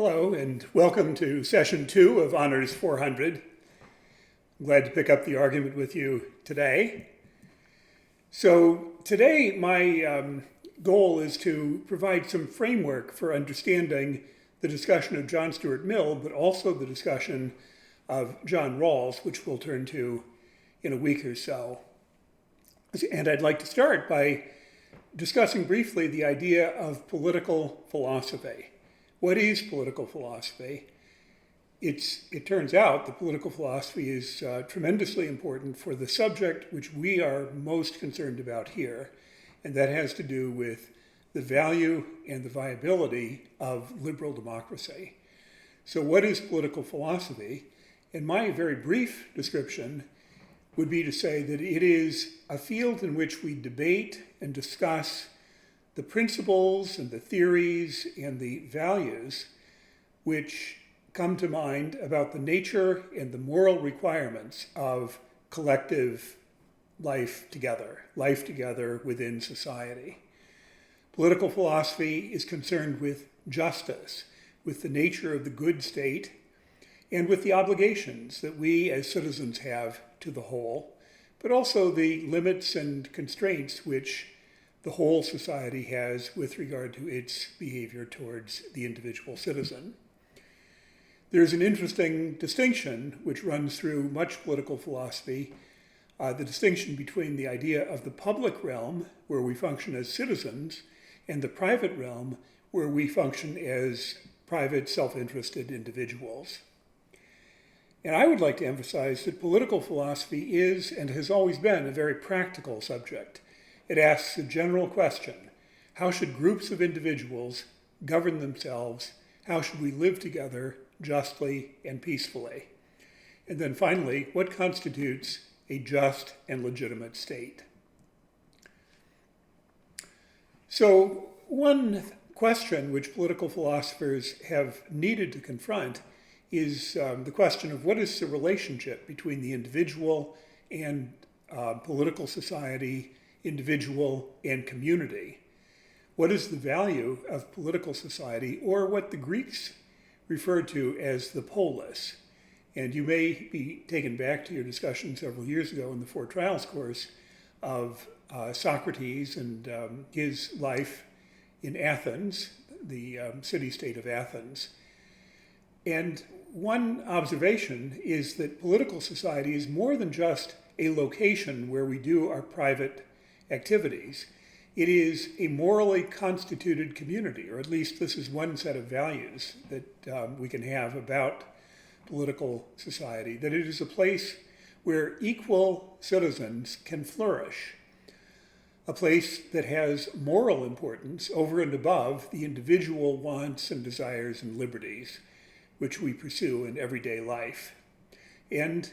Hello, and welcome to session 2 of HONS400. I'm glad to pick up the argument with you today. So today, my goal is to provide some framework for understanding the discussion of John Stuart Mill, but also the discussion of John Rawls, which we'll turn to in a week or so. And I'd like to start by discussing briefly the idea of political philosophy. What is political philosophy? It turns out that political philosophy is tremendously important for the subject which we are most concerned about here, and that has to do with the value and the viability of liberal democracy. So what is political philosophy? And my very brief description would be to say that it is a field in which we debate and discuss the principles and the theories and the values which come to mind about the nature and the moral requirements of collective life together within society. Political philosophy is concerned with justice, with the nature of the good state, and with the obligations that we as citizens have to the whole, but also the limits and constraints which the whole society has with regard to its behavior towards the individual citizen. There's an interesting distinction which runs through much political philosophy, the distinction between the idea of the public realm, where we function as citizens, and the private realm, where we function as private, self-interested individuals. And I would like to emphasize that political philosophy is and has always been a very practical subject. It asks a general question: how should groups of individuals govern themselves? How should we live together justly and peacefully? And then finally, what constitutes a just and legitimate state? So one question which political philosophers have needed to confront is the question of what is the relationship between the individual and political society, individual and community. What is the value of political society, or what the Greeks referred to as the polis? And you may be taken back to your discussion several years ago in the Four Trials course of Socrates and his life in Athens, the city-state of Athens. And one observation is that political society is more than just a location where we do our private activities. It is a morally constituted community, or at least this is one set of values that we can have about political society, that it is a place where equal citizens can flourish, a place that has moral importance over and above the individual wants and desires and liberties which we pursue in everyday life. And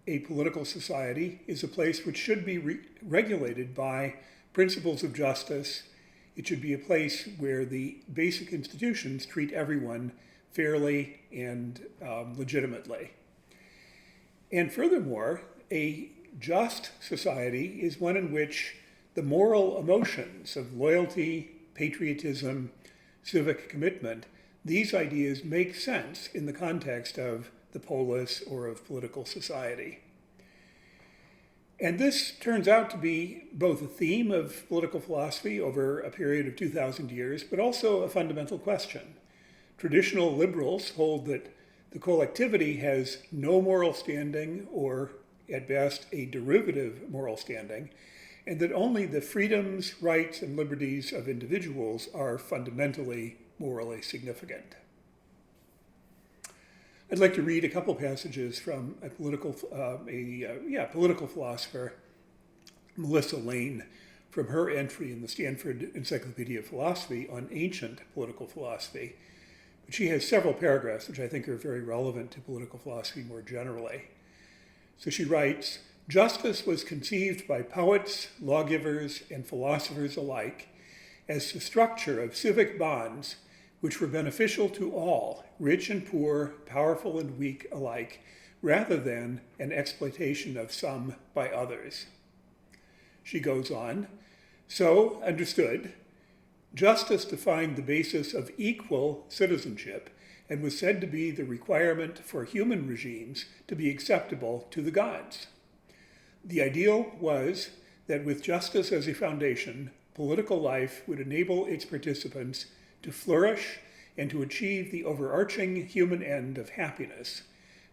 a political society is a place which should be regulated by principles of justice. It should be a place where the basic institutions treat everyone fairly and legitimately. And furthermore, a just society is one in which the moral emotions of loyalty, patriotism, civic commitment, these ideas make sense in the context of the polis or of political society. And this turns out to be both a theme of political philosophy over a period of 2,000 years, but also a fundamental question. Traditional liberals hold that the collectivity has no moral standing, or at best a derivative moral standing, and that only the freedoms, rights, and liberties of individuals are fundamentally morally significant. I'd like to read a couple passages from a political philosopher, Melissa Lane, from her entry in the Stanford Encyclopedia of Philosophy on ancient political philosophy. But she has several paragraphs which I think are very relevant to political philosophy more generally. So she writes, "Justice was conceived by poets, lawgivers, and philosophers alike as the structure of civic bonds which were beneficial to all, rich and poor, powerful and weak alike, rather than an exploitation of some by others." She goes on, "So understood, Justice defined the basis of equal citizenship and was said to be the requirement for human regimes to be acceptable to the gods. The ideal was that with justice as a foundation, political life would enable its participants to flourish and to achieve the overarching human end of happiness,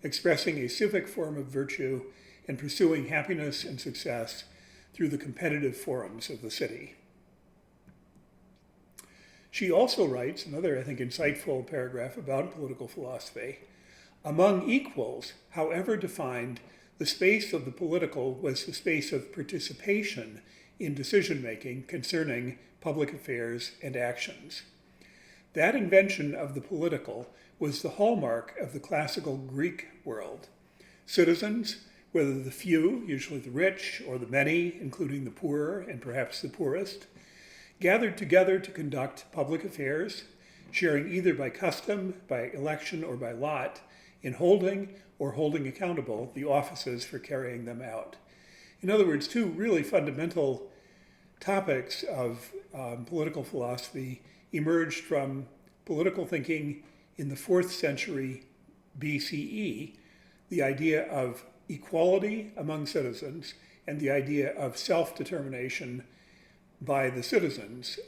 expressing a civic form of virtue and pursuing happiness and success through the competitive forums of the city. She also writes another, I think, insightful paragraph about political philosophy. Among equals, however defined, the space of the political was the space of participation in decision-making concerning public affairs and actions. That invention of the political was the hallmark of the classical Greek world. Citizens, whether the few, usually the rich, or the many, including the poor and perhaps the poorest, gathered together to conduct public affairs, sharing either by custom, by election, or by lot, in holding or holding accountable the offices for carrying them out. In other words, two really fundamental topics of political philosophy emerged from political thinking in the 4th century BCE, the idea of equality among citizens and the idea of self-determination by the citizens,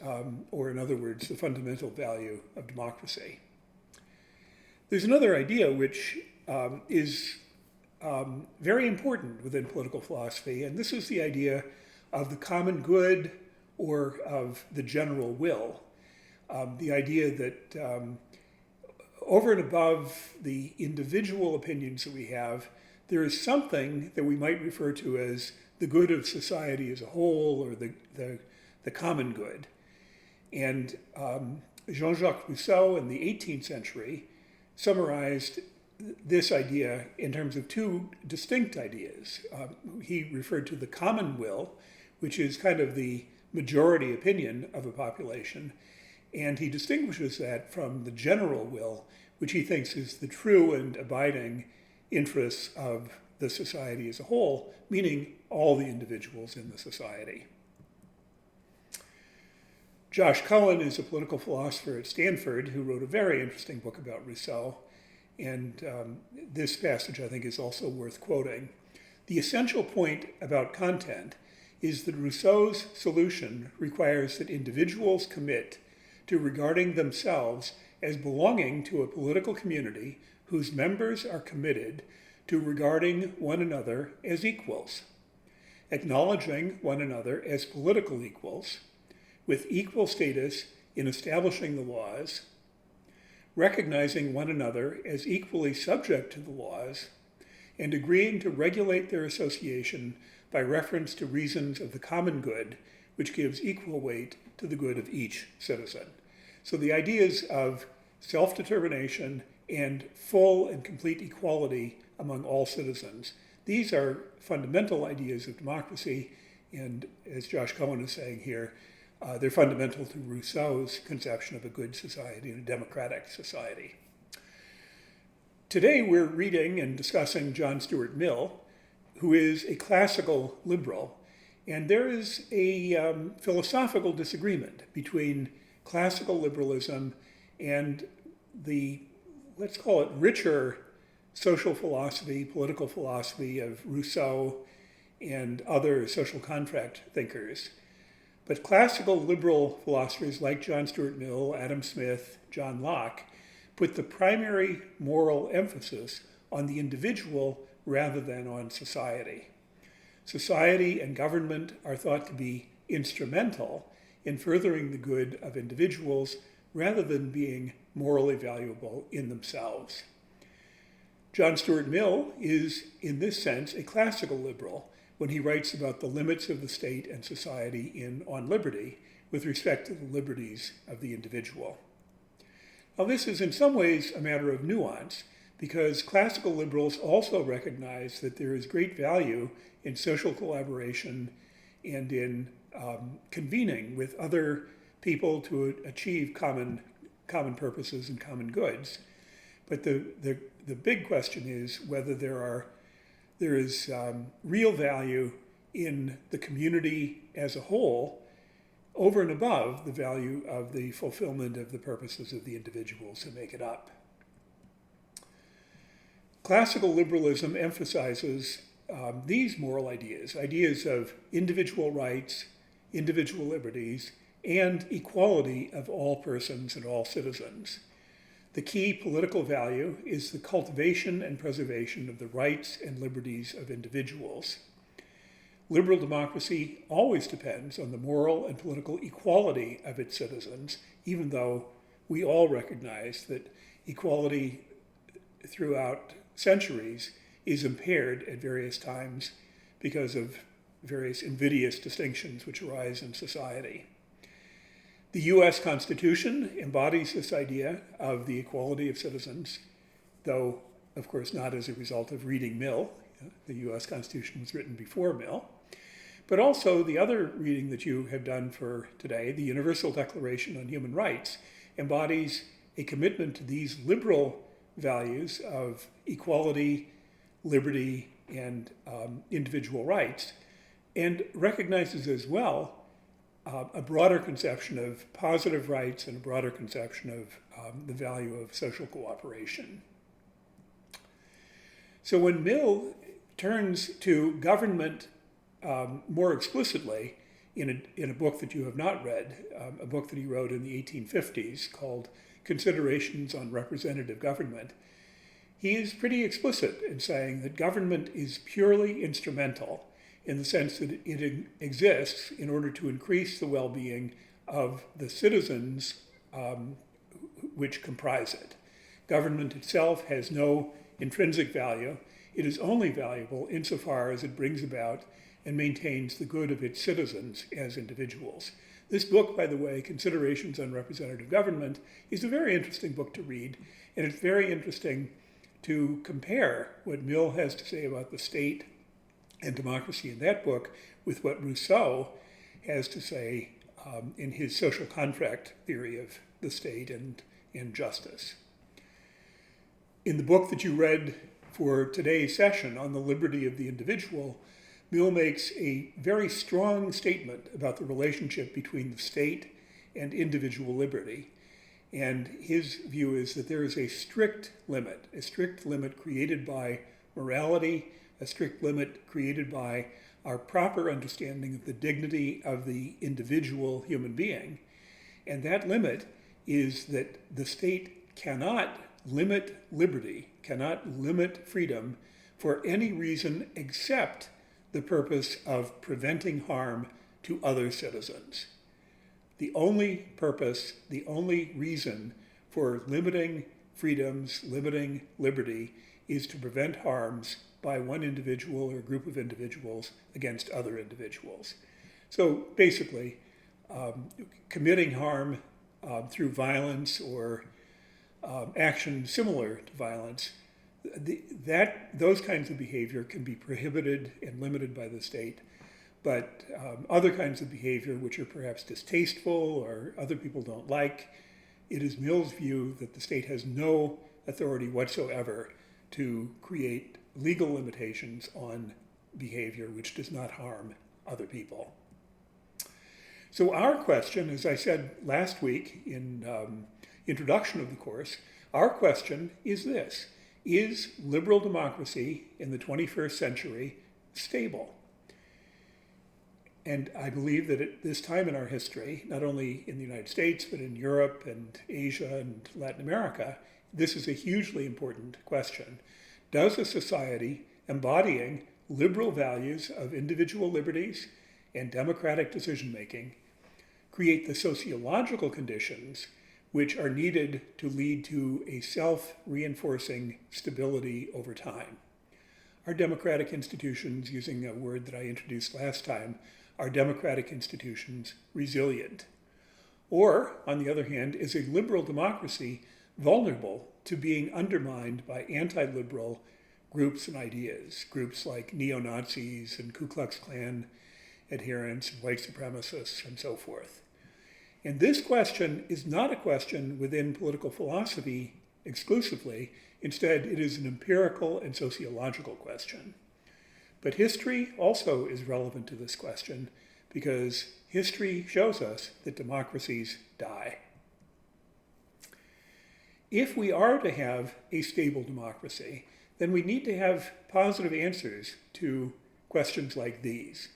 or in other words, the fundamental value of democracy. There's another idea which is very important within political philosophy, and this is the idea of the common good or of the general will. The idea that over and above the individual opinions that we have, there is something that we might refer to as the good of society as a whole, or the common good. And Jean-Jacques Rousseau in the 18th century summarized this idea in terms of two distinct ideas. He referred to the common will, which is kind of the majority opinion of a population, and he distinguishes that from the general will, which he thinks is the true and abiding interests of the society as a whole, meaning all the individuals in the society. Josh Cohen is a political philosopher at Stanford who wrote a very interesting book about Rousseau, and this passage I think is also worth quoting. The essential point about content is that Rousseau's solution requires that individuals commit to regarding themselves as belonging to a political community whose members are committed to regarding one another as equals, acknowledging one another as political equals, with equal status in establishing the laws, recognizing one another as equally subject to the laws, and agreeing to regulate their association by reference to reasons of the common good, which gives equal weight to the good of each citizen. So the ideas of self-determination and full and complete equality among all citizens, these are fundamental ideas of democracy, and as Josh Cohen is saying here, they're fundamental to Rousseau's conception of a good society and a democratic society. Today we're reading and discussing John Stuart Mill, who is a classical liberal, and there is a philosophical disagreement between classical liberalism and the, let's call it, richer social philosophy, political philosophy of Rousseau and other social contract thinkers. But classical liberal philosophers like John Stuart Mill, Adam Smith, John Locke put the primary moral emphasis on the individual rather than on society. Society and government are thought to be instrumental in furthering the good of individuals rather than being morally valuable in themselves. John Stuart Mill is, in this sense, a classical liberal when he writes about the limits of the state and society On Liberty with respect to the liberties of the individual. Now, this is in some ways a matter of nuance, because classical liberals also recognize that there is great value in social collaboration and in convening with other people to achieve common purposes and common goods. But the big question is whether there is real value in the community as a whole, over and above the value of the fulfillment of the purposes of the individuals who make it up. Classical liberalism emphasizes these moral ideas, ideas of individual rights, individual liberties, and equality of all persons and all citizens. The key political value is the cultivation and preservation of the rights and liberties of individuals. Liberal democracy always depends on the moral and political equality of its citizens, even though we all recognize that equality throughout centuries is impaired at various times because of various invidious distinctions which arise in society. The US Constitution embodies this idea of the equality of citizens, though, of course, not as a result of reading Mill. The US Constitution was written before Mill. But also the other reading that you have done for today, the Universal Declaration on Human Rights, embodies a commitment to these liberal values of equality, liberty, and individual rights, and recognizes as well a broader conception of positive rights and a broader conception of the value of social cooperation. So when Mill turns to government more explicitly in a book that you have not read, a book that he wrote in the 1850s called Considerations on Representative Government, he is pretty explicit in saying that government is purely instrumental in the sense that it exists in order to increase the well-being of the citizens which comprise it. Government itself has no intrinsic value. It is only valuable insofar as it brings about and maintains the good of its citizens as individuals. This book, by the way, Considerations on Representative Government, is a very interesting book to read, and it's very interesting to compare what Mill has to say about the state and democracy in that book with what Rousseau has to say in his social contract theory of the state and justice. In the book that you read for today's session on the liberty of the individual, Mill makes a very strong statement about the relationship between the state and individual liberty. And his view is that there is a strict limit created by morality, a strict limit created by our proper understanding of the dignity of the individual human being. And that limit is that the state cannot limit liberty, cannot limit freedom for any reason except the purpose of preventing harm to other citizens. The only purpose, the only reason for limiting freedoms, limiting liberty, is to prevent harms by one individual or group of individuals against other individuals. So basically, committing harm through violence or action similar to violence, those kinds of behavior can be prohibited and limited by the state. But other kinds of behavior, which are perhaps distasteful or other people don't like, it is Mill's view that the state has no authority whatsoever to create legal limitations on behavior which does not harm other people. So our question, as I said last week in introduction of the course, our question is this: is liberal democracy in the 21st century stable? And I believe that at this time in our history, not only in the United States, but in Europe and Asia and Latin America, this is a hugely important question. Does a society embodying liberal values of individual liberties and democratic decision-making create the sociological conditions which are needed to lead to a self-reinforcing stability over time? Are democratic institutions, using a word that I introduced last time, are democratic institutions resilient? Or, on the other hand, is a liberal democracy vulnerable to being undermined by anti-liberal groups and ideas, groups like neo-Nazis and Ku Klux Klan adherents and white supremacists and so forth? And this question is not a question within political philosophy exclusively. Instead, it is an empirical and sociological question. But history also is relevant to this question because history shows us that democracies die. If we are to have a stable democracy, then we need to have positive answers to questions like these.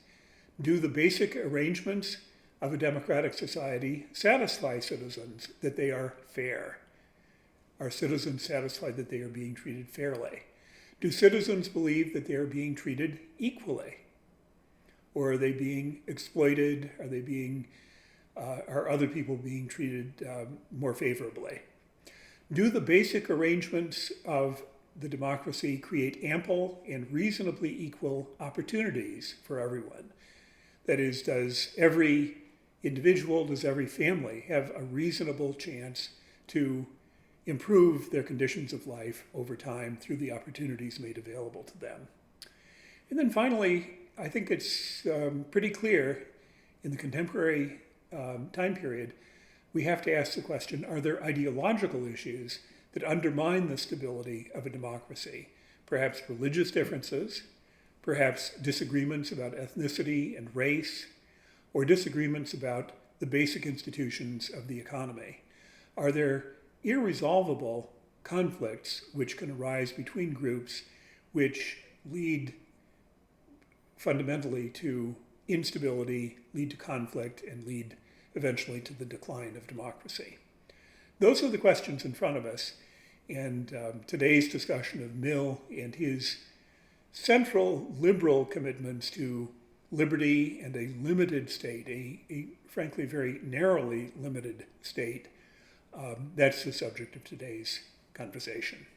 Do the basic arrangements of a democratic society satisfy citizens that they are fair? Are citizens satisfied that they are being treated fairly? Do citizens believe that they are being treated equally? Or are they being exploited? Are other people being treated more favorably? Do the basic arrangements of the democracy create ample and reasonably equal opportunities for everyone? That is, does every individual, does every family have a reasonable chance to improve their conditions of life over time through the opportunities made available to them? And then finally, I think it's pretty clear in the contemporary time period, we have to ask the question, are there ideological issues that undermine the stability of a democracy? Perhaps religious differences, perhaps disagreements about ethnicity and race, or disagreements about the basic institutions of the economy. Are there irresolvable conflicts which can arise between groups which lead fundamentally to instability, lead to conflict, and lead eventually to the decline of democracy? Those are the questions in front of us, and today's discussion of Mill and his central liberal commitments to liberty and a limited state, a frankly very narrowly limited state, that's the subject of today's conversation.